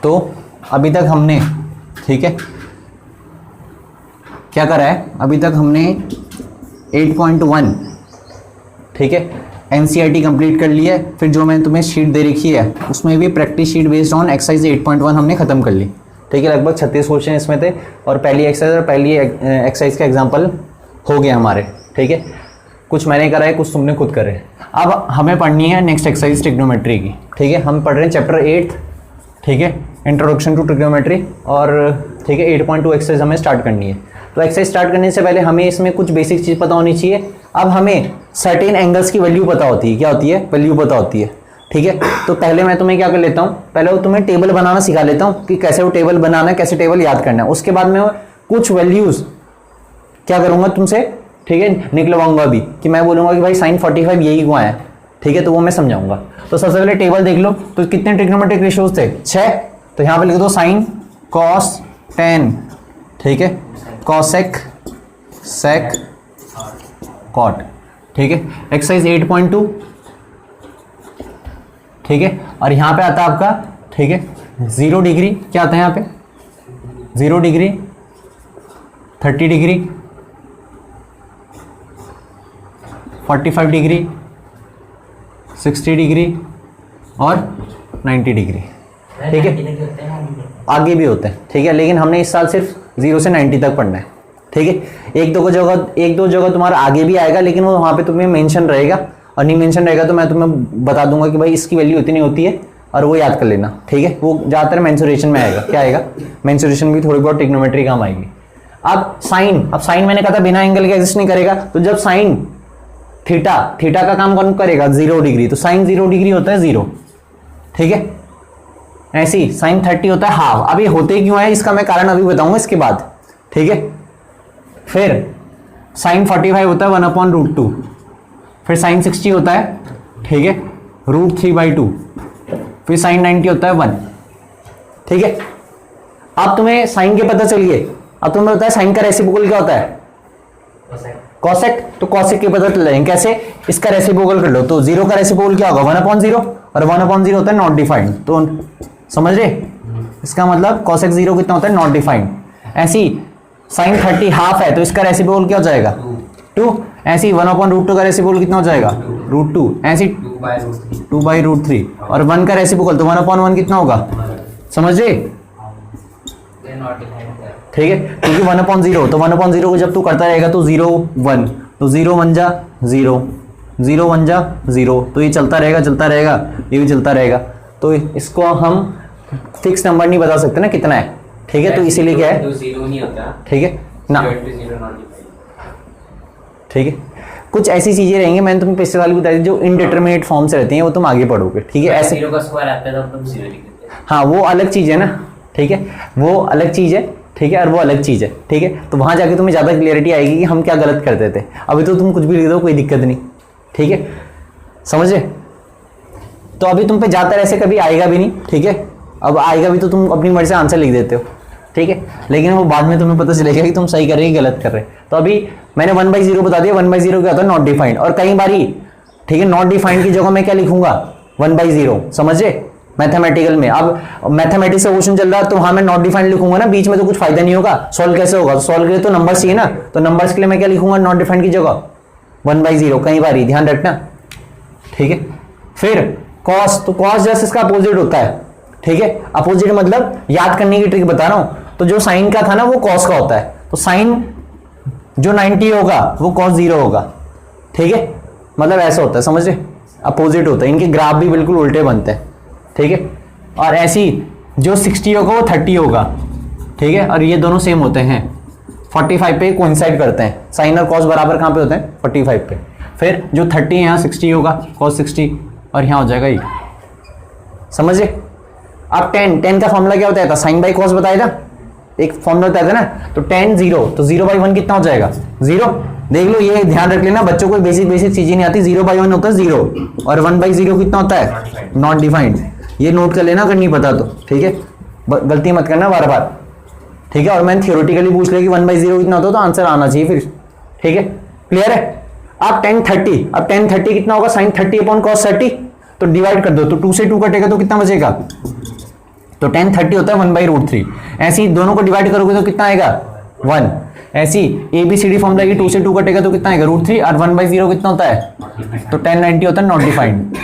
तो अभी तक हमने, ठीक है, क्या करा है, अभी तक हमने 8.1, ठीक है, एनसीईआरटी कंप्लीट कर लिया है। फिर जो मैंने तुम्हें शीट दे रखी है उसमें भी practice sheet based on exercise 8.1 हमने खत्म कर ली, ठीक है। लगभग 36 क्वेश्चन इसमें थे और पहली एक्सरसाइज और पहली एक्सरसाइज का एग्जाम्पल हो गया हमारे, ठीक है। कुछ मैंने करा है, कुछ तुमने खुद करे। अब हमें पढ़नी है नेक्स्ट एक्सरसाइज ट्रिग्नोमेट्री की, ठीक है। हम पढ़ रहे हैं चैप्टर 8, ठीक है, इंट्रोडक्शन टू ट्रिग्नोमेट्री, और ठीक है 8.2 एक्सरसाइज हमें स्टार्ट करनी है। तो एक्सरसाइज स्टार्ट करने से पहले हमें इसमें कुछ बेसिक चीज़ पता होनी चाहिए। अब हमें सर्टेन एंगल्स की वैल्यू पता होती है, क्या होती है, वैल्यू पता होती है, ठीक है। तो पहले मैं तुम्हें क्या कर लेता हूँ, पहले वो तुम्हें टेबल बनाना सिखा लेता हूँ कि कैसे वो टेबल बनाना है, कैसे टेबल याद करना है। उसके बाद मैं कुछ वैल्यूज क्या करूँगा तुमसे, ठीक है, निकलवाऊंगा भी, कि मैं बोलूँगा कि भाई sin 45 यही हुआ है, ठीक है, तो वो मैं समझाऊंगा। तो सबसे पहले टेबल देख लो, तो कितने ट्रिग्नोमेट्रिक रेशियोज थे, 6। तो यहाँ पे लिख दो sin cos tan, ठीक है, cosec sec cot, ठीक है। एक्सरसाइज 8.2, ठीक है, और यहाँ पे आता है आपका, ठीक है, 0 डिग्री, क्या आता है यहाँ पे, 0 डिग्री, 30 डिग्री, 45 डिग्री, 60 डिग्री और 90 डिग्री, ठीक है। आगे भी होते हैं, ठीक है, लेकिन हमने इस साल सिर्फ 0 से 90 तक पढ़ना है, ठीक है। एक दो जगह तुम्हारा आगे भी आएगा, लेकिन वो वहाँ पे तुम्हें मेंशन रहेगा, और नहीं मेंशन रहेगा तो मैं तुम्हें बता दूंगा कि भाई इसकी वैल्यू इतनी होती है, और वो याद कर लेना, ठीक है। वो ज़्यादातर मेंसुरेशन में आएगा, क्या आएगा, मेंसुरेशन भी थोड़ी बहुत ट्रिग्नोमेट्री काम आएगी। अब साइन मैंने कहा था बिना एंगल के एग्जिस्ट नहीं करेगा, तो जब साइन थीटा का काम कौन करेगा, 0 डिग्री, तो साइन 0 डिग्री होता है 0, ठीक है। ऐसे ही साइन 30 होता है हाफ। अब ये होते क्यों है इसका मैं कारण अभी बताऊंगा इसके बाद, ठीक है। फिर साइन 45 होता है 1/√2, फिर साइन 60 होता है, ठीक है, √3/2, फिर साइन 90 होता है 1, ठीक है। अब तुम्हें साइन के पता चलिए, अब तुम्हें पता है साइन का रेसिप्रोकल क्या होता है, कॉसेक। तो कॉसेक के पता चल जाएंगे कैसे, इसका रेसिप्रोकल कर लो, तो 0 का रेसिप्रोकल क्या होगा, 1/0, और 1/0 होता है नॉट डिफाइंड, तो समझ रहे, इसका मतलब कॉसेक 0 कितना होता है, नॉट डिफाइंड। ऐसी साइन 30 हाफ है, तो इसका रेसिप्रोकल क्या हो जाएगा, 2। ऐसी 1/√2 का रेसिप्रोकल कितना हो जाएगा, √2। ऐसी 2/√3, और 1 का रेसिप्रोकल तो 1/1 कितना होगा, समझ रहे, ठीक है, क्योंकि 1/0, तो 1/0 को जब तू करता रहेगा तो 0 1, तो 0 1 जा 0, 0 1 जा 0, तो ये चलता रहेगा, ये भी चलता रहेगा। तो इसको हम फिक्स नंबर नहीं बता सकते ना कितना है, ठीक है, तो इसीलिए क्या है, ठीक है ना, ठीक है। कुछ ऐसी चीजें रहेंगी, मैंने तुम्हें पिछले वाली बताई जो इनडिटरमिनेट फॉर्म से रहती हैं, वो तुम आगे पढ़ोगे, ठीक है। ऐसे 0 का स्क्वायर आता है तो तुम 0 लिख देते हैं, हाँ वो अलग चीज है ना, ठीक है, वो अलग चीज है, ठीक है, और वो अलग चीज है, ठीक है। तो वहां जाके तुम्हें ज्यादा क्लियरिटी आएगी कि हम क्या गलत करते थे। अभी तो तुम कुछ भी लिख दो, कोई दिक्कत नहीं, ठीक है, समझे। तो अभी तुम पे ज्यादातर ऐसे कभी आएगा भी नहीं, ठीक है। अब आएगा भी तो तुम अपनी मर्जी से आंसर लिख देते हो, ठीक है, लेकिन वो बाद में तुम्हें पता चलेगा कि तुम सही कर रहे हो गलत कर रहे हो। तो अभी मैंने 1/0 बता दिया, 1/0 क्या होता है, नॉट डिफाइंड। और कई बारी, ठीक है, नॉट डिफाइंड की जगह मैं क्या लिखूंगा, 1/0, समझे, मैथमेटिकल में। अब मैथमेटिक्स का क्वेश्चन चल रहा है तो हाँ मैं नॉट डिफाइंड लिखूंगा ना, बीच में तो कुछ फायदा नहीं होगा, सॉल्व कैसे होगा, तो सॉल्व के लिए तो नंबर्स चाहिए ना, तो नंबर्स के लिए मैं क्या लिखूंगा, नॉट डिफाइंड की जगह 1/0, कई बारी ध्यान रखना, ठीक है। फिर कॉस, तो कॉस जस्ट इसका अपोजिट होता है, ठीक है। अपोजिट मतलब याद करने की ट्रिक बता रहा हूं, तो जो साइन का था ना वो कॉस का होता है, तो साइन जो 90 होगा वो कॉस 0 होगा, ठीक है, मतलब ऐसा होता है, समझे, अपोजिट होता है, इनके ग्राफ भी बिल्कुल उल्टे बनते हैं, ठीक है। और ऐसी जो 60 होगा वो 30 होगा, ठीक है, और ये दोनों सेम होते हैं, 45 पे कोइंसाइड करते हैं, साइन और कॉस बराबर कहाँ पे होते हैं, 45 पे। फिर जो 30 है यहाँ 60 होगा, कॉस 60, और यहाँ हो जाएगा ये, समझे। अब 10 का फॉर्मूला क्या होता है, साइन बाई कॉस बताया था, एक फॉर्मूला बताया था ना, तो 10 0, तो 0/1 कितना हो जाएगा, 0। देख लो, ये ध्यान रख लेना, बच्चों को बेसिक चीजें नहीं आती, 0/1 होता है 0, और 1/0 कितना होता है, नॉट डिफाइंड। ये नोट कर लेना अगर नहीं पता तो, ठीक है, गलती मत करना बार बार, ठीक है। और मैंने थियोरेटिकली पूछ लिया कि 1/0 कितना होता है, तो आंसर आना चाहिए फिर, ठीक है, क्लियर है। अब 10 30, अब 10 30 कितना होगा, साइन 30 अपॉन कॉस 30, तो डिवाइड कर दो, तो 2 से 2 कटेगा तो कितना बचेगा, तो tan 30 होता है 1/√3। ऐसे ही दोनों को डिवाइड करोगे तो कितना आएगा 1। ऐसी ABCD फॉर्मूला की 2 से 2 कटेगा तो कितना आएगा √3 और 1/0 कितना होता है, तो tan 90 होता है नॉट डिफाइंड।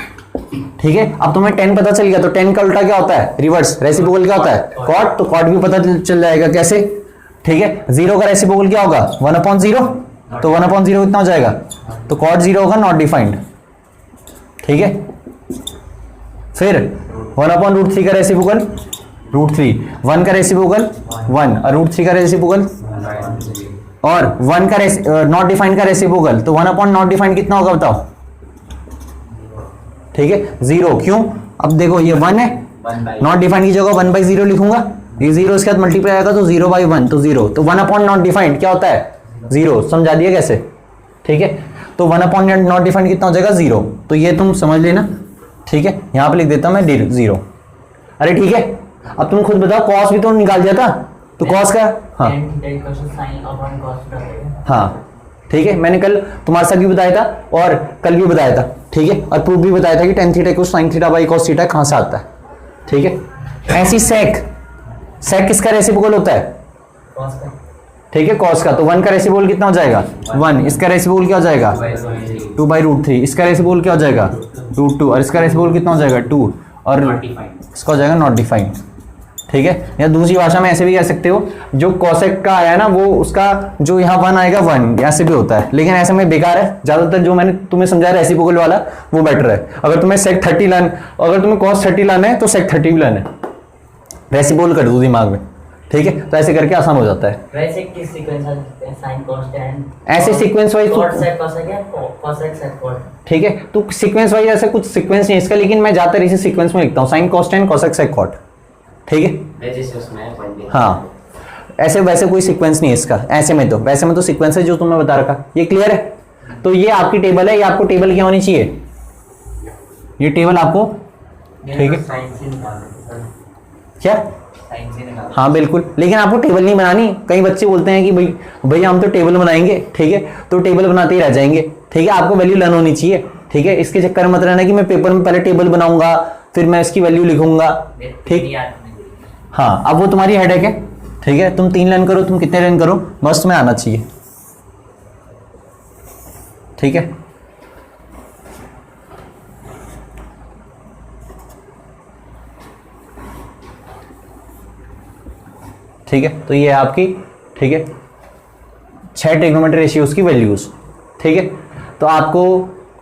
ठीक है, अब तुम्हें 10 पता चल गया तो 10 का उल्टा क्या होता है, रिवर्स रेसिप्रोकल क्या होता है cot, तो cot भी पता चल जाएगा कैसे। ठीक है, 0 का रेसिप्रोकल क्या होगा 1/0, तो 1/0 कितना हो जाएगा, तो cot 0 होगा नॉट डिफाइंड। ठीक है, फिर 1/√3 का रेसिप्रोकल √3, 1 का रेसिप्रोकल 1 और √3 का रेसिप्रोकल और 1 का नॉट डिफाइंड का रेसिप्रोकल, तो 1/नॉट डिफाइंड कितना होगा बताओ। ठीक है, 0, क्यों, अब देखो ये 1 है, नॉट डिफाइंड की जगह 1/0 लिखूंगा, ये 0 इसके साथ मल्टीप्लाई आएगा तो 0/1, तो 0, तो 1/नॉट डिफाइंड क्या होता है 0, समझा दिया कैसे। ठीक है, तो 1/नॉट डिफाइंड कितना हो जाएगा 0, तो ये तुम समझ लेना। ठीक है, यहां पे लिख देता हूं मैं 0। अरे ठीक है, अब तुम खुद बताओ कॉस भी तो निकाल दिया था, तो कॉस का हाँ ठीक है, मैंने कल तुम्हारे साथ भी बताया था और कल भी बताया था। ठीक है, और प्रूफ भी बताया था कि tan theta equals sin theta by cos theta कहां से आता है। ठीक है, ऐसी sec किसका रेसिप्रोकल होता है, ठीक है cos का, तो 1 का रेसिप्रोकल कितना हो जाएगा 1, इसका रेसिप्रोकल क्या हो जाएगा 2/√3, इसका रेसिप्रोकल क्या हो जाएगा √2 और इसका रेसिप्रोकल कितना हो जाएगा 2 और इसका हो जाएगा नॉट डिफाइंड। ठीक है, या दूसरी भाषा में ऐसे भी कह सकते हो, जो cosec का आया ना वो उसका जो यहाँ 1 आएगा 1, ऐसे भी होता है, लेकिन ऐसे में बेकार है। ज्यादातर जो मैंने तुम्हें समझाया रेसिप्रोकल वाला वो बेटर है। अगर तुम्हें sec 30 लाना, अगर तुम्हें cos 30 लाना है तो sec 30 भी लाना है, रेसिप्रोकल कर दो दिमाग में। ठीक है, तो ऐसे करके आसान हो जाता है। वैसे किस सीक्वेंस में लिखते हैं sin cos tan, ऐसे sequence wise cot sec cosec या cosec sec cot। ठीक है, तो सीक्वेंस वाइज ऐसे कुछ सीक्वेंस नहीं है इसका, लेकिन मैं ज्यादातर इसी सीक्वेंस में लिखता हूँ sin cos tan cosec sec cot। ठीक है, जैसे उसमें पढ़ने हाँ, ऐसे वैसे कोई सीक्वेंस नहीं है इसका, ऐसे में तो वैसे में तो सीक्वेंस है जो तुमने बता रखा। ये क्लियर है, तो ये आपकी टेबल है, ये आपको टेबल क्या होनी चाहिए, ये टेबल आपको, ठीक है क्या, हाँ बिल्कुल, लेकिन आपको टेबल नहीं बनानी। कई बच्चे बोलते हैं कि भैया हम तो टेबल बनाएंगे, ठीक है, तो टेबल बनाते ही रह जाएंगे। ठीक है, आपको वैल्यू लर्न होनी चाहिए। ठीक है, इसके चक्कर मत रहना कि मैं पेपर में पहले टेबल बनाऊंगा फिर मैं इसकी वैल्यू लिखूंगा। ठीक, हाँ, अब वो तुम्हारी हेडेक है। ठीक है, तुम 3 रन करो, तुम कितने रन करो, बस तुम्हें आना चाहिए। ठीक है, ठीक है, तो ये है आपकी, ठीक है, 6 ट्रिग्नोमेट्री रेशियोज की वैल्यूज। ठीक है, तो आपको,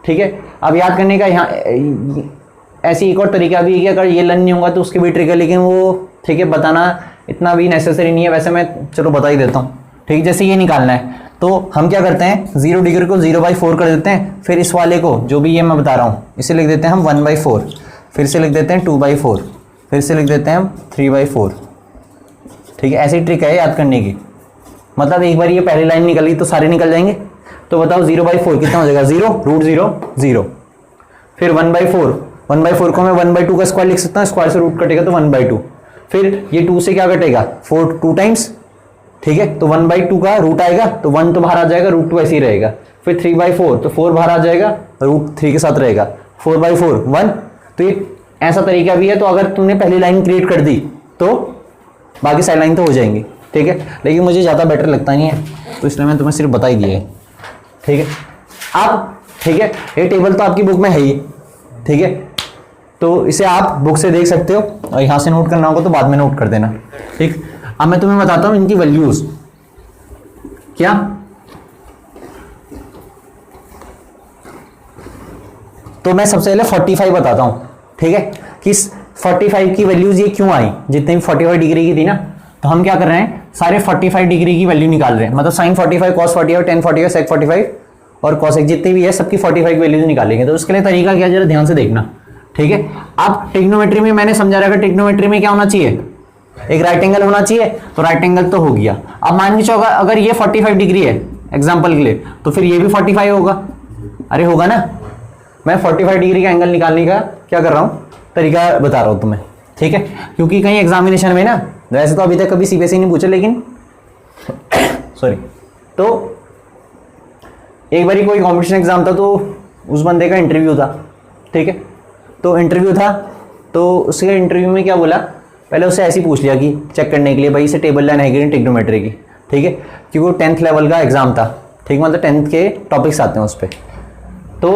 ठीक है, अब याद करने का यहाँ ऐसी एक और तरीका भी है कि अगर ये लर्न नहीं होगा तो उसके भी ट्रिक है, लेकिन वो, ठीक है, बताना इतना भी नेसेसरी नहीं है। वैसे मैं चलो बता ही देता हूँ। ठीक, जैसे ये निकालना है तो हम क्या करते हैं, 0 डिग्री को 0/4 कर देते हैं, फिर इस वाले को जो भी ये मैं बता रहा हूँ इसे लिख देते हैं हम 1/4, फिर से लिख देते हैं 2/4, फिर से लिख देते हैं हम 3/4। ठीक है, ऐसी ट्रिक है याद करने की। मतलब एक बार ये पहली लाइन निकल गई तो सारे निकल जाएंगे। तो बताओ 0/4 कितना हो जाएगा, 0 √0 0, फिर 1/4 को मैं 1/2 का स्क्वायर लिख सकता हूँ, स्क्वायर से रूट कटेगा तो 1/2, फिर ये 2 से क्या कटेगा 4 2 टाइम्स। ठीक है, तो 1/2 का रूट आएगा तो 1 तो बाहर आ जाएगा, √2 ऐसे ही रहेगा, फिर 3/4 तो 4 बाहर आ जाएगा, √3 के साथ रहेगा, 4/4 1। तो ये ऐसा तरीका भी है। तो अगर तुमने पहली लाइन क्रिएट कर दी तो बाकी सारी लाइन तो हो जाएंगी। ठीक है, लेकिन मुझे ज़्यादा बेटर लगता नहीं है तो इसलिए मैं तुम्हें सिर्फ बता ही दिया है। ठीक है, अब ठीक है, ये टेबल तो आपकी बुक में है ही। ठीक है, तो इसे आप बुक से देख सकते हो और यहाँ से नोट करना होगा तो बाद में नोट कर देना। ठीक, अब मैं तुम्हें बताता हूँ इनकी वैल्यूज क्या। तो मैं सबसे पहले 45 बताता हूँ। ठीक है, कि 45 की वैल्यूज ये क्यों आई, जितने भी 45 डिग्री की थी ना, तो हम क्या कर रहे हैं, सारे 45 डिग्री की वैल्यू निकाल रहे हैं। मतलब sin 45, cos 45, tan 45, sec 45 और cosec जितने भी है सबकी 45 की वैल्यूज निकालेंगे। तो उसके लिए तरीका क्या, जरा ध्यान से देखना। ठीक है, अब ट्रिग्नोमेट्री में मैंने समझा रखा, ट्रिग्नोमेट्री में क्या होना चाहिए, एक राइट एंगल होना चाहिए। तो राइट एंगल तो हो गया। अब मान लीजिए अगर ये 45 डिग्री है एग्जाम्पल के लिए, तो फिर ये भी 45 होगा। अरे होगा ना, मैं 45 डिग्री का एंगल निकालने का क्या कर रहा हूँ, तरीका बता रहा हूँ तुम्हें। ठीक है, क्योंकि कहीं एग्जामिनेशन में ना, वैसे तो अभी तक कभी सीबीएसई नहीं पूछा, लेकिन सॉरी, तो एक बारी कोई कॉम्पिटिशन एग्जाम था तो उस बंदे का इंटरव्यू था। ठीक है, तो इंटरव्यू था तो उसके इंटरव्यू में क्या बोला पहले उससे ऐसे ही पूछ लिया कि चेक करने के लिए भाई इसे टेबल लाइन है कि नहीं ट्रिग्नोमेट्री की, ठीक है, क्योंकि वो 10th लेवल का एग्जाम था, ठीक, मतलब 10th के टॉपिक्स आते हैं उस पर। तो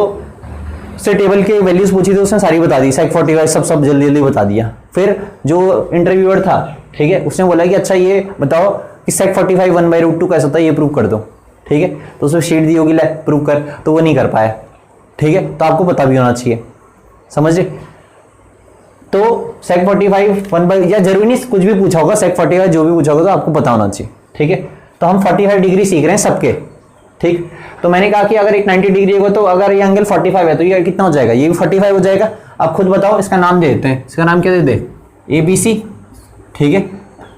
उससे टेबल के वैल्यूज पूछी थी, उसने सारी बता दी, सेक 45 सब जल्दी जल्दी बता दिया। फिर जो इंटरव्यूअर था, ठीक है, उसने बोला कि अच्छा ये बताओ कि सेक 45 1/√2 कैसा होता है, ये प्रूव कर दो, ठीक है। तो उसमें शीट दी होगी, ले प्रूव कर, तो वो नहीं कर पाया, ठीक है। तो आपको पता भी होना चाहिए, समझे। तो सेक 45 1/, या जरूरी नहीं कुछ भी पूछा होगा, सेक 45 जो भी पूछा होगा तो आपको पता होना चाहिए, ठीक है। तो हम 45 डिग्री सीख रहे हैं सबके, ठीक। तो मैंने कहा कि अगर एक 90 डिग्री होगा तो अगर ये एंगल 45 है तो ये कितना हो जाएगा, ये भी 45 हो जाएगा। आप खुद बताओ, इसका नाम दे देते हैं, इसका नाम क्या दे दे, ABC, ठीक है।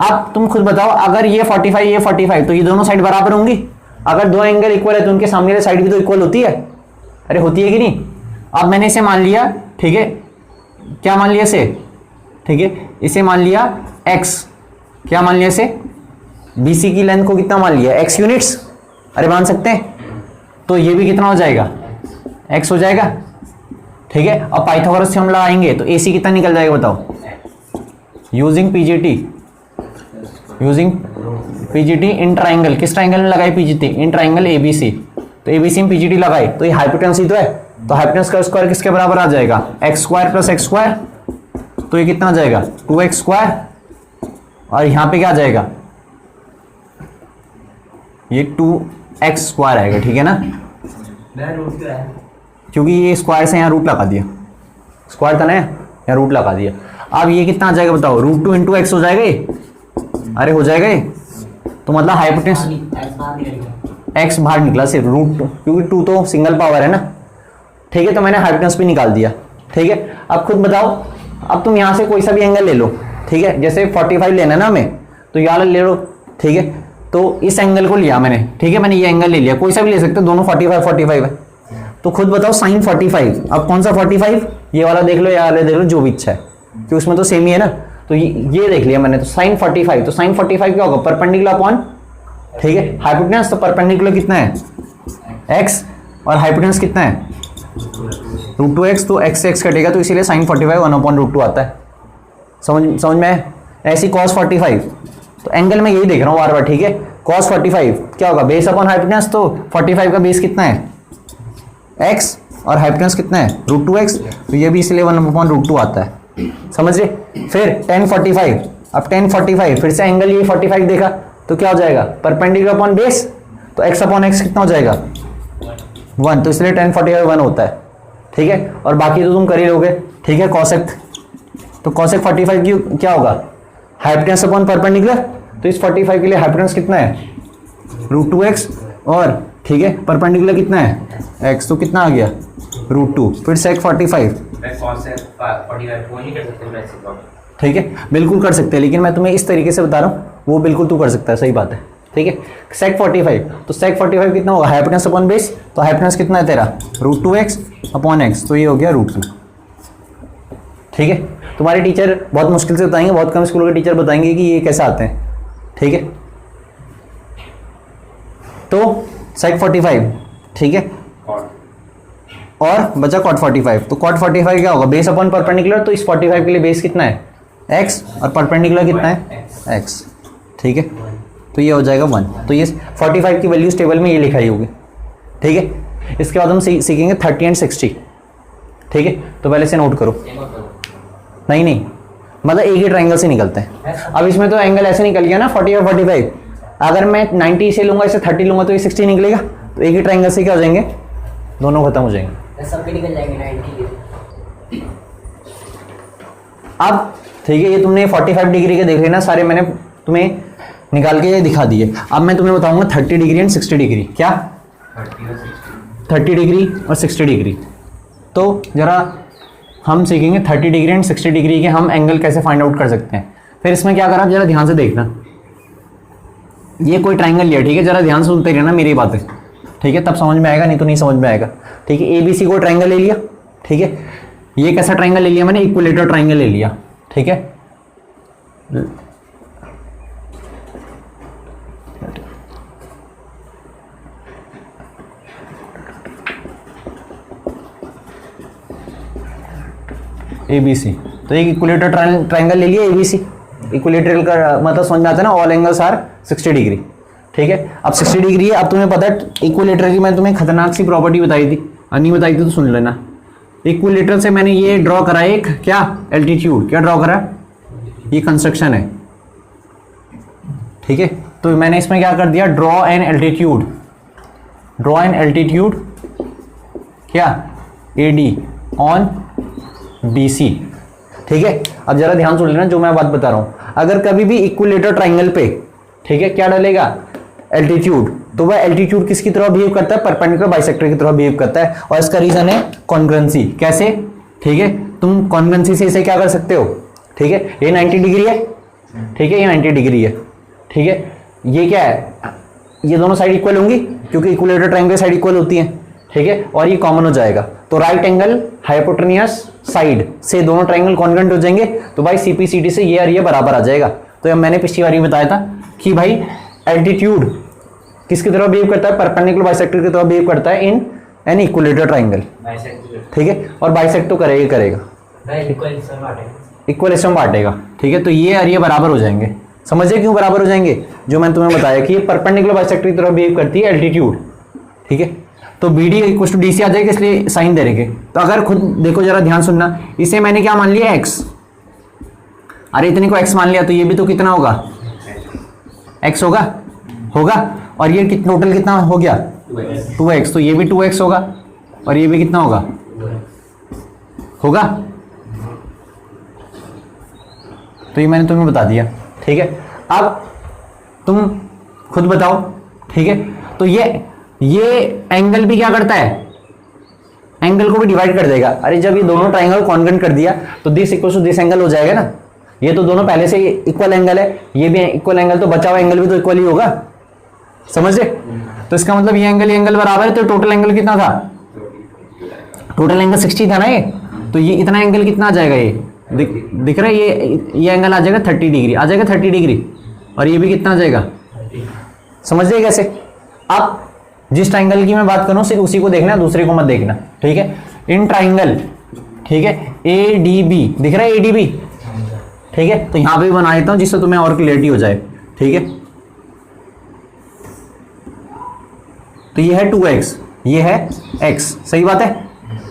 अब तुम खुद बताओ, अगर ये 45 ये 45 तो ये दोनों साइड बराबर होंगी। अगर दो एंगल इक्वल है तो उनके सामने वाली साइड भी तो इक्वल होती है, अरे होती है कि नहीं। अब मैंने इसे मान लिया, ठीक है, क्या मान लिया इसे, ठीक है, इसे मान लिया x, क्या मान लिया इसे, BC की लेंथ को कितना मान लिया, x यूनिट्स, अरे मान सकते हैं। तो ये भी कितना हो जाएगा, x हो जाएगा, ठीक है। अब पाइथागोरस से हम लगाएंगे तो AC कितना निकल जाएगा बताओ, यूजिंग PGT इन ट्राइंगल, किस ट्राइंगल में लगाए PGT, इन ट्राइंगल ABC। तो ABC में PGT लगाए तो ये हाइपोटेन्यूस ही तो है, तो हाइपोटेन्यूस का स्क्वायर किसके बराबर आ जाएगा, x² + x², तो ये कितना आ जाएगा 2x², और यहां पे क्या आ जाएगा, ये 2x² आएगा, ठीक है ना, क्योंकि ये स्क्वायर से यहाँ रूट लगा दिया, स्क्वायर था ना यहाँ रूट लगा दिया। अब ये कितना आ जाएगा बताओ, √2 × x हो जाएगा ये, अरे हो जाएगा ये। तो मतलब हाइपोटेन्यूस x बाहर निकला सिर्फ √2, क्योंकि 2 तो सिंगल पावर है ना, ठीक है। तो मैंने हाइपोटेन्यूस भी निकाल दिया, ठीक है। अब खुद बताओ, अब तुम यहाँ से कोई सा भी एंगल ले लो, ठीक है, जैसे 45 लेना ना हमें, तो यहाँ ले लो, ठीक है। तो इस एंगल को लिया मैंने, ठीक है, मैंने ये एंगल ले लिया, कोई सा भी ले सकते हो, दोनों 45 है। तो खुद बताओ sin 45, अब कौन सा 45, ये वाला देख लो, ये वाला देख लो, जो भी इच्छा है, क्योंकि उसमें तो सेम ही है ना। तो ये देख लिया मैंने, तो sin 45, तो sin 45 क्या होगा, परपेंडिकुलर अपॉन, ठीक है, हाइपोटेन्यूस। तो परपेंडिकुलर कितना है x, और हाइपोटेन्यूस कितना है √2x, तो x से x कटेगा, तो इसीलिए sin 45 1/√2 आता है। समझ में। ऐसी cos 45, तो एंगल में यही देख रहा हूँ बार बार, ठीक है। cos 45 क्या होगा, बेस अपॉन हाइपोटेन्यूस, तो 45 का बेस कितना है x, और हाइपोटेन्यूस कितना है √2x, तो ये भी इसलिए 1/√2 आता है, समझ रहे। फिर tan 45, अब tan 45 फिर से एंगल ये 45 देखा, तो क्या हो जाएगा, परपेंडिकुलर अपॉन बेस, तो x/x कितना हो जाएगा 1, तो इसलिए tan 45 1 होता है, ठीक है। और बाकी तो तुम कर ही लोगे, ठीक है। cosec, तो cosec 45 की क्या होगा, हाइपोटेन्यूस अपॉन परपेंडिकुलर, तो इस 45 के लिए हाइपोटेन्यूस कितना है √2x, और ठीक है परपेंडिकुलर कितना है x, तो कितना आ गया √2, फिर sec 45, ठीक है, बिल्कुल कर सकते हैं, लेकिन मैं तुम्हें इस तरीके से बता रहा हूँ, वो बिल्कुल तू कर सकता है, सही बात है, ठीक है। sec 45, तो sec 45 कितना होगा, हाइपोटेन्यूस अपॉन बेस, तो हाइपोटेन्यूस कितना है तेरा √2x/x, तो ये हो गया √2, ठीक है। तुम्हारे टीचर बहुत मुश्किल से बताएंगे, बहुत कम स्कूलों के टीचर बताएंगे कि ये कैसे आते हैं, ठीक है। तो sec 45, ठीक है, और बचा cot 45, तो cot 45 क्या होगा, बेस अपॉन परपेंडिकुलर, तो इस 45 के लिए बेस कितना है x, और परपेंडिकुलर कितना है x, ठीक है। तो ये हो जाएगा 1, तो ये 45 की वैल्यूज टेबल में ये लिखाई होगी, ठीक है। इसके बाद हम सीखेंगे 30 एंड 60, ठीक है। तो पहले से नोट करो, नहीं मतलब एक ही ट्राइंगल से निकलते हैं। अब इसमें तो एंगल ऐसे निकल गया ना 40 और 45, अगर मैं 90 से लूंगा, इसे 30 लूंगा, तो ये 60 निकलेगा, तो एक ही ट्राइंगल से क्या हो जाएंगे, दोनों खत्म हो जाएंगे, सबके निकल जाएंगे 90 के। अब ठीक है, ये तुमने 45 डिग्री के देख लेना सारे, मैंने तुम्हें निकाल के दिखा दिए। अब मैं तुम्हें बताऊंगा 30 डिग्री एंड 60 डिग्री, क्या 30 डिग्री और 60 डिग्री। तो जरा हम सीखेंगे 30 डिग्री एंड 60 डिग्री के हम एंगल कैसे फाइंड आउट कर सकते हैं। फिर इसमें क्या करा, जरा ध्यान से देखना, ये कोई ट्राइंगल लिया, ठीक है, जरा ध्यान से सुनते रहना मेरी बातें, ठीक है, तब समझ में आएगा, नहीं तो नहीं समझ में आएगा, ठीक है। ABC को ट्राइंगल ले लिया, ठीक है, ये कैसा ट्राइंगल ले लिया मैंने, इक्विलेटरल ट्राइंगल ले लिया, ठीक है। ABC, तो एक इक्विलेटरल ट्राइंगल ले लिया ABC, इक्विलेटरल का मतलब समझ में आता है ना, ऑल एंगल्स आर 60 डिग्री, ठीक है। अब 60 डिग्री है, अब तुम्हें पता है इक्विलेटरल की मैंने तुम्हें खतरनाक सी प्रॉपर्टी बताई थी, और नहीं बताई थी तो सुन लेना। इक्विलेटरल से मैंने ये ड्रॉ करा एक क्या एल्टीट्यूड, क्या ड्रॉ करा, ये कंस्ट्रक्शन है, ठीक है। तो मैंने इसमें क्या कर दिया, draw an altitude, draw an altitude क्या AD ऑन BC, ठीक है। अब जरा ध्यान सुन लेना जो मैं बात बता रहा हूं, अगर कभी भी इक्विलेटरल ट्राइंगल पे, ठीक है, क्या डालेगा एल्टीट्यूड, तो वह एल्टीट्यूड किसकी तरह बिहेव करता है, परपेंडिकुलर बाइसेक्टर की तरह बिहेव करता है, और इसका रीजन है कॉन्ग्रुएंसी। कैसे, ठीक है, तुम कॉन्ग्रुएंसी से इसे क्या कर सकते हो, ठीक है, ये 90 डिग्री है, ठीक है, ये 90 डिग्री है, ठीक है, ये क्या है, ये दोनों साइड इक्वल होंगी क्योंकि इक्विलेटरल ट्रायंगल साइड इक्वल होती हैं, ठीक है, और ये कॉमन हो जाएगा, तो राइट एंगल हाइपोटेन्यूस साइड से दोनों ट्रायंगल कॉन्ग्रुएंट हो जाएंगे, तो भाई CPCD से ये और ये बराबर आ जाएगा। तो मैंने पिछली बार बताया था कि भाई एल्टीट्यूड किसकी तरह बिहेव करता है, परपेंडिकुलर बाइसेक्टर की तरह बिहेव करता है इन एन इक्विलेटरल ट्रायंगल, ठीक है, और बाइसेक्ट तो करेगा इक्वल हिस्सा में बांटेगा, ठीक है। तो ये और ये बराबर हो जाएंगे, समझे क्यों बराबर हो जाएंगे, जो मैंने तुम्हें बताया कि ये परपेंडिकुलर बाइसेक्टर की तरह बिहेव करती है एल्टीट्यूड, ठीक है। तो BD इक्वल टू DC आ जाएगा, इसलिए साइन दे रहे। तो अगर खुद देखो जरा ध्यान सुनना, इसे मैंने क्या मान लिया x, अरे इतने को x मान लिया, तो ये भी तो कितना होगा x होगा, और ये टोटल कितना हो गया 2x, तो ये भी 2x होगा, और ये भी कितना होगा, तो ये मैंने तुम्हें बता दिया, ठीक है। अब तुम खुद बताओ, ठीक है। तो ये एंगल भी क्या करता है, एंगल को भी डिवाइड कर देगा। अरे जब ये दोनों ट्रायंगल कॉन्ग्रुएंट कर दिया तो this equal to this angle हो जाएगा ना, ये तो दोनों पहले से इक्वल एंगल है, ये भी इक्वल एंगल, तो बचा हुआ एंगल भी तो इक्वल ही होगा, समझे। तो इसका मतलब ये एंगल बराबर है, तो टोटल एंगल कितना था, टोटल एंगल 60 था ना ये, तो ये इतना एंगल कितना आ जाएगा, ये दिख रहा है, ये एंगल आ जाएगा 30 डिग्री, आ जाएगा 30 डिग्री, और ये भी कितना आ जाएगा, समझ रहे कैसे। अब जिस ट्राइंगल की मैं बात करूं सिर्फ उसी को देखना, दूसरे को मत देखना, ठीक है। इन ट्राइंगल, ठीक है, ADB दिख रहा है, ADB, ठीक है, तो यहां पे भी बना देता हूं जिससे तुम्हें और क्लियरिटी हो जाए, ठीक है। तो ये है 2x, ये है x, सही बात है,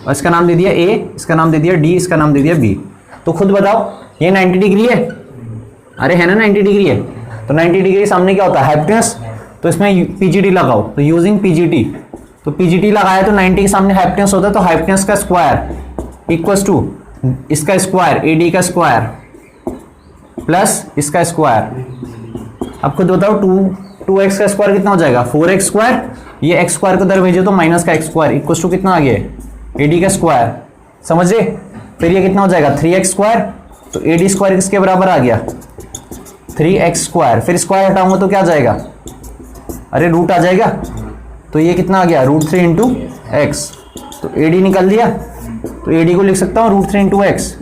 और इसका नाम दे दिया A, इसका नाम दे दिया D, इसका नाम दे दिया B। तो खुद बताओ ये 90 डिग्री है, अरे है ना 90 डिग्री है, तो 90 डिग्री सामने क्या होता है हाइपोटेन्यूस, तो इसमें PGT लगाओ, तो यूजिंग PGT, तो PGT लगाया तो 90 के सामने हाइपोटेन्यूस होता है, तो हाइपोटेन्यूस का स्क्वायर इक्वल्स टू इसका स्क्वायर AD का स्क्वायर प्लस इसका स्क्वायर। अब खुद बताओ 2x का स्क्वायर कितना हो जाएगा 4x स्क्वायर, ये x स्क्वायर को इधर भेजो तो माइनस का x स्क्वायर इक्वल्स टू कितना आ गया AD का स्क्वायर, समझे। फिर ये कितना हो जाएगा 3x स्क्वायर, तो AD स्क्वायर किसके बराबर आ गया 3x स्क्वायर, फिर स्क्वायर हटाऊंगा तो क्या आ जाएगा, अरे रूट आ जाएगा, तो ये कितना आ गया √3 इंटू एक्स, तो AD निकल दिया, तो AD को लिख सकता हूँ √3 इंटू एक्स,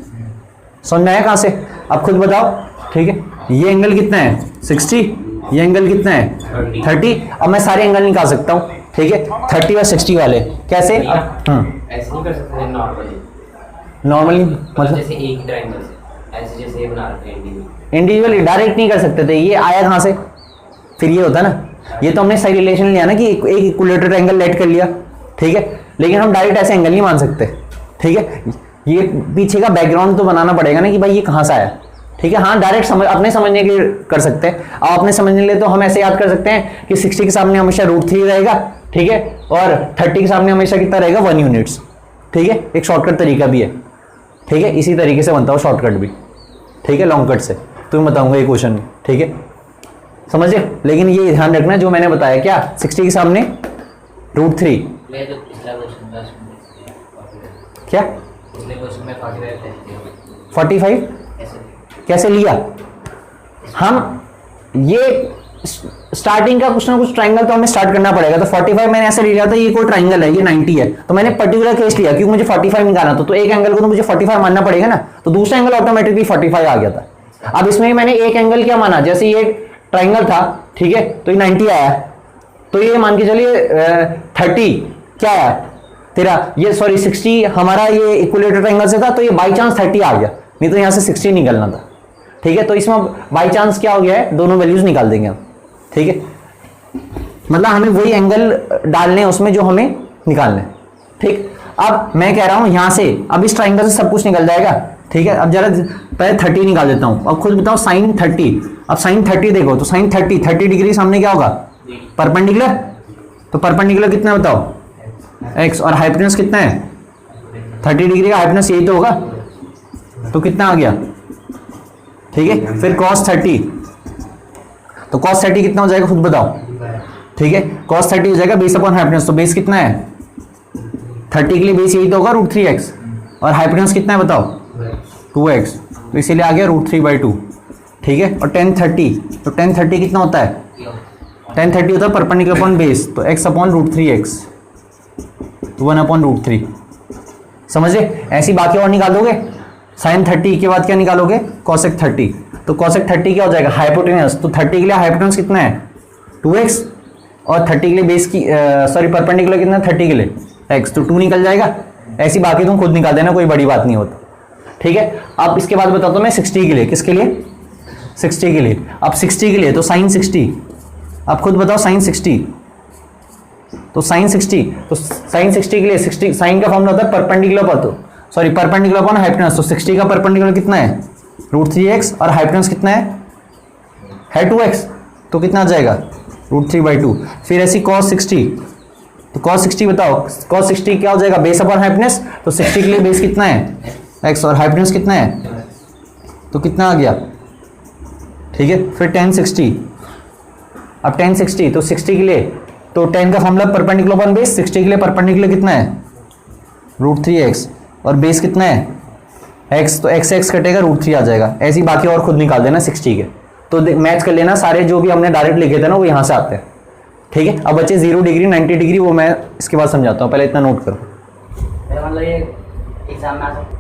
समझ में आया कहाँ से। अब खुद बताओ, ठीक है, ये एंगल कितना है 60, ये एंगल कितना है 30, अब मैं सारे एंगल निकाल सकता हूँ, ठीक है, 30 और 60 वाले कैसे, अब ऐसे नहीं कर सकते नॉर्मली मतलब जैसे एक ट्रायंगल से ऐसे जैसे ये बना रखे हैं इंडिविजुअली डायरेक्ट नहीं कर सकते थे, ये आया कहाँ से, फिर ये होता ना, ये तो हमने सही रिलेशन लिया ना कि एक इक्विलेटरल एंगल लेट कर लिया, ठीक है, लेकिन हम डायरेक्ट ऐसे एंगल नहीं मान सकते, ठीक है, ये पीछे का बैकग्राउंड तो बनाना पड़ेगा ना कि भाई ये कहाँ से आया, ठीक है। हाँ डायरेक्ट अपने समझने के लिए कर सकते हैं, अब अपने समझने के लिए तो हम ऐसे याद कर सकते हैं कि 60 के सामने हमेशा √3 रहेगा, ठीक है, और 30 के सामने हमेशा कितना रहेगा 1 यूनिट्स, ठीक है, एक शॉर्टकट तरीका भी है, ठीक है, इसी तरीके से बनता हो शॉर्टकट भी, ठीक है, लॉन्ग कट से, तो मैं बताऊंगा ये क्वेश्चन, ठीक है, समझे। लेकिन ये ध्यान रखना जो मैंने बताया, क्या 60 के सामने √3, क्या 45 कैसे लिया हम, ये स्टार्टिंग का कुछ ना कुछ ट्राइंगल तो हमें स्टार्ट करना पड़ेगा, तो 45 मैंने ऐसे लिया था, ये कोई ट्राइंगल है, ये 90 है, तो मैंने पर्टिकुलर केस लिया क्योंकि मुझे 45 निकालना था, तो एक एंगल को तो मुझे 45 मानना पड़ेगा ना, तो दूसरा एंगल ऑटोमेटिकली 45 आ गया था। अब इसमें मैंने एक एंगल क्या माना, जैसे ये ट्राइंगल था, ठीक है, तो ये 90 आया, तो ये मान के चलिए 30 क्या आया तेरा, ये सॉरी 60 हमारा ये इक्विलेटरल ट्राइंगल से था, तो ये बाई चांस 30 आ गया, नहीं तो यहाँ से 60 निकलना था, ठीक है, तो इसमें बाई चांस क्या हो गया है, दोनों वैल्यूज निकाल देंगे हम। ठीक है, मतलब हमें वही एंगल डालने हैं उसमें जो हमें निकालना है। ठीक, अब मैं कह रहा हूं यहां से, अब इस ट्राइंगल से सब कुछ निकल जाएगा। ठीक है, अब जरा पहले 30 निकाल देता हूं। अब खुद बताओ साइन 30, अब साइन 30 देखो तो साइन 30 डिग्री सामने क्या होगा, परपेंडिकुलर। तो परपेंडिकुलर कितना है बताओ, एक्स, और हाइपोटेनस कितना है 30 डिग्री का हाइपोटेनस यही तो होगा, तो कितना आ गया। ठीक है, फिर cos 30, तो cos 30 कितना हो जाएगा खुद बताओ। ठीक है, cos 30 हो जाएगा बेस अपॉन हाइपोटेनस, तो बेस कितना है 30 के लिए बेस यही तो होगा √3x, और हाइपोटेनस कितना है बताओ 2x, तो इसीलिए आ गया √3/2। ठीक है, और tan 30, तो tan 30 कितना होता है, tan 30 होता है परपेंडिकुलर अपॉन बेस, तो x अपॉन √3x, तो 1/√3। समझे, ऐसी बाकी और निकालोगे। sin 30 के बाद क्या निकालोगे, cosec 30, तो cosec 30 क्या हो जाएगा हाइपोटेनस, तो 30 के लिए हाइपोटेनस कितना है 2x, और 30 के लिए बेस की सॉरी परपेंडिकुलर कितना है 30 के लिए x, तो 2 निकल जाएगा। ऐसी बाकी तुम खुद निकाल देना, कोई बड़ी बात नहीं होता। ठीक है, अब इसके बाद बताता हूं मैं 60 के लिए, किसके लिए 60 के लिए। अब 60 के लिए तो sin 60, अब खुद बताओ sin 60, तो sin 60, तो sin 60 के लिए 60 साइन का फॉर्मूला होता है परपेंडिकुलर पर, तो सॉरी परपेंडिकुलर अपॉन हाइपोटेनस, तो 60 का परपेंडिकुलर कितना है √3x, और हाइपोटेनस कितना है 2x, तो कितना आ जाएगा √3/2। फिर ऐसी cos 60, तो cos 60 बताओ, cos 60 क्या हो जाएगा बेस अपॉन हाइपोटेनस, तो 60 के लिए बेस कितना है x, और हाइपोटेनस कितना है, तो कितना आ गया। ठीक है, फिर tan 60, अब tan 60, तो 60 के लिए तो tan का फॉर्मूला परपेंडिकुलर अपॉन बेस, 60 के लिए परपेंडिकुलर कितना है √3x, और बेस कितना है x, तो x कटेगा √3 आ जाएगा। ऐसी बाकी और खुद निकाल देना 60 के, तो मैच कर लेना, सारे जो भी हमने डायरेक्ट लिखे थे ना वो यहाँ से आते हैं। ठीक है, अब बच्चे 0 डिग्री 90 डिग्री वो मैं इसके बाद समझाता हूँ, पहले इतना नोट करो। मतलब ये एग्जाम में आ सकता है।